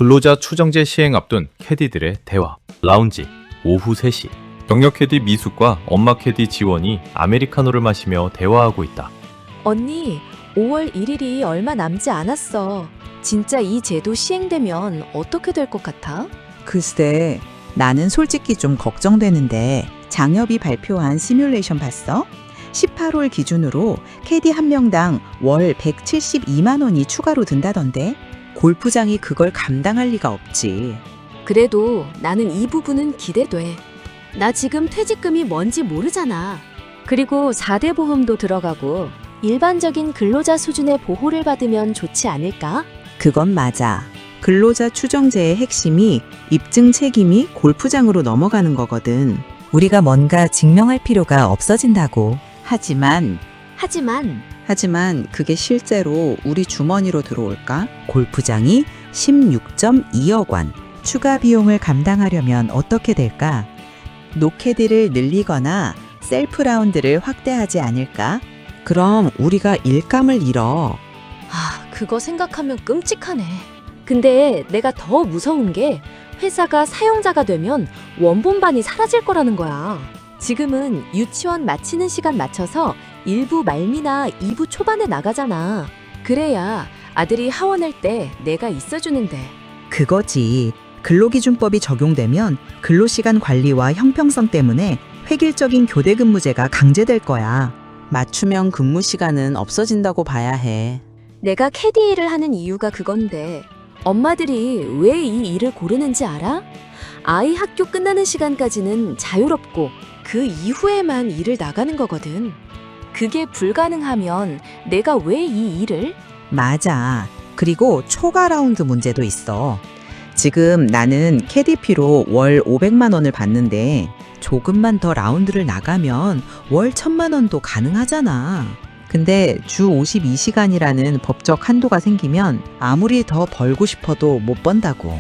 근로자 추정제 시행 앞둔 캐디들의 대화. 라운지. 오후 3시. 경력 캐디 미숙과 엄마 캐디 지원이 아메리카노를 마시며 대화하고 있다. 언니, 5월 1일이 얼마 남지 않았어. 진짜 이 제도 시행되면 어떻게 될 것 같아? 글쎄, 나는 솔직히 좀 걱정되는데 장엽이 발표한 시뮬레이션 봤어? 18월 기준으로 캐디 한 명당 월 172만 원이 추가로 든다던데 골프장이 그걸 감당할 리가 없지. 그래도 나는 이 부분은 기대돼. 나 지금 퇴직금이 뭔지 모르잖아. 그리고 4대 보험도 들어가고 일반적인 근로자 수준의 보호를 받으면 좋지 않을까? 그건 맞아. 근로자 추정제의 핵심이 입증 책임이 골프장으로 넘어가는 거거든. 우리가 뭔가 증명할 필요가 없어진다고. 하지만 그게 실제로 우리 주머니로 들어올까? 골프장이 16.2억 원. 추가 비용을 감당하려면 어떻게 될까? 노캐디를 늘리거나 셀프 라운드를 확대하지 않을까? 그럼 우리가 일감을 잃어. 그거 생각하면 끔찍하네. 근데 내가 더 무서운 게 회사가 사용자가 되면 원본반이 사라질 거라는 거야. 지금은 유치원 마치는 시간 맞춰서 1부 말미나 2부 초반에 나가잖아. 그래야 아들이 하원할 때 내가 있어주는데. 그거지. 근로기준법이 적용되면 근로시간 관리와 형평성 때문에 획일적인 교대근무제가 강제될 거야. 맞춤형 근무시간은 없어진다고 봐야 해. 내가 캐디 일을 하는 이유가 그건데 엄마들이 왜 이 일을 고르는지 알아? 아이 학교 끝나는 시간까지는 자유롭고 그 이후에만 일을 나가는 거거든. 그게 불가능하면 내가 왜 이 일을? 맞아. 그리고 초과 라운드 문제도 있어. 지금 나는 캐디피로 월 500만 원을 받는데 조금만 더 라운드를 나가면 월 1000만 원도 가능하잖아. 근데 주 52시간이라는 법적 한도가 생기면 아무리 더 벌고 싶어도 못 번다고.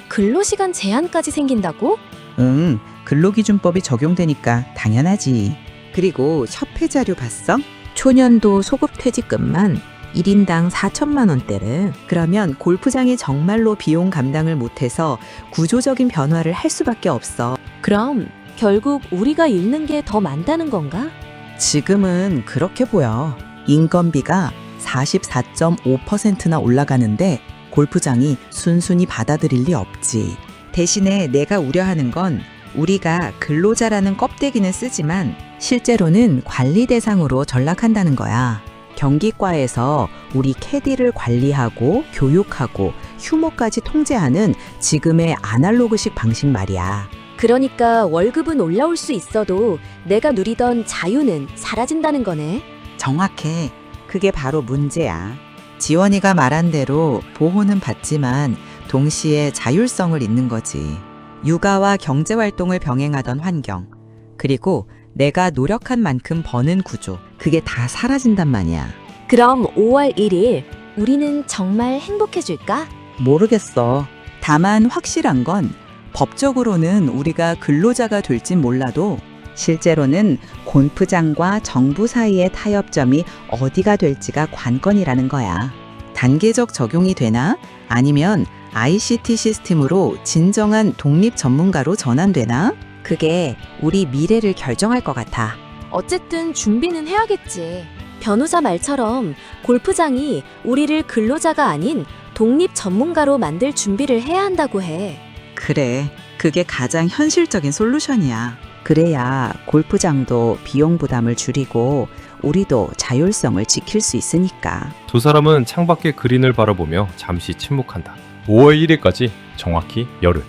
근로시간 제한까지 생긴다고? 응, 근로기준법이 적용되니까 당연하지. 그리고 협회 자료 봤어? 초년도 소급퇴직금만 1인당 4천만 원대를. 그러면 골프장이 정말로 비용 감당을 못해서 구조적인 변화를 할 수밖에 없어. 그럼 결국 우리가 잃는 게 더 많다는 건가? 지금은 그렇게 보여. 인건비가 44.5%나 올라가는데 골프장이 순순히 받아들일 리 없지. 대신에 내가 우려하는 건 우리가 근로자라는 껍데기는 쓰지만 실제로는 관리 대상으로 전락한다는 거야. 경기과에서 우리 캐디를 관리하고 교육하고 휴무까지 통제하는 지금의 아날로그식 방식 말이야. 그러니까 월급은 올라올 수 있어도 내가 누리던 자유는 사라진다는 거네. 정확해. 그게 바로 문제야. 지원이가 말한 대로 보호는 받지만 동시에 자율성을 잃는 거지. 육아와 경제활동을 병행하던 환경, 그리고 내가 노력한 만큼 버는 구조, 그게 다 사라진단 말이야. 그럼 5월 1일 우리는 정말 행복해질까? 모르겠어. 다만 확실한 건 법적으로는 우리가 근로자가 될진 몰라도 실제로는 골프장과 정부 사이의 타협점이 어디가 될지가 관건이라는 거야. 단계적 적용이 되나? 아니면 ICT 시스템으로 진정한 독립 전문가로 전환되나? 그게 우리 미래를 결정할 것 같아. 어쨌든 준비는 해야겠지. 변호사 말처럼 골프장이 우리를 근로자가 아닌 독립 전문가로 만들 준비를 해야 한다고 해. 그래, 그게 가장 현실적인 솔루션이야. 그래야 골프장도 비용 부담을 줄이고 우리도 자율성을 지킬 수 있으니까. 두 사람은 창밖의 그린을 바라보며 잠시 침묵한다. 5월 1일까지 정확히 열흘.